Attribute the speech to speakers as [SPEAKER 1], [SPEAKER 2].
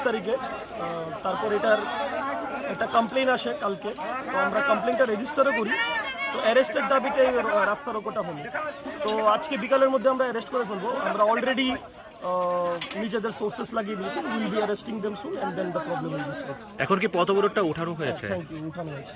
[SPEAKER 1] তারিখে। তারপর এটার একটা কমপ্লেন আসে কালকে, তো আমরা কমপ্লেনটা রেজিস্টারও করি। তো অ্যারেস্টের দাবিতে রাস্তা রোকোটা হলো। তো আজকে বিকালের মধ্যে আমরা অ্যারেস্ট করে ফেলবো। আমরা অলরেডি নিজেদের সোর্সেস লাগিয়ে দিয়েছি। Will be arresting them soon and then the problem will be solved.
[SPEAKER 2] এখন কি পথ অবরোধটা ওঠানো হয়েছে?
[SPEAKER 1] থ্যাংক ইউ, উঠানো হয়েছে।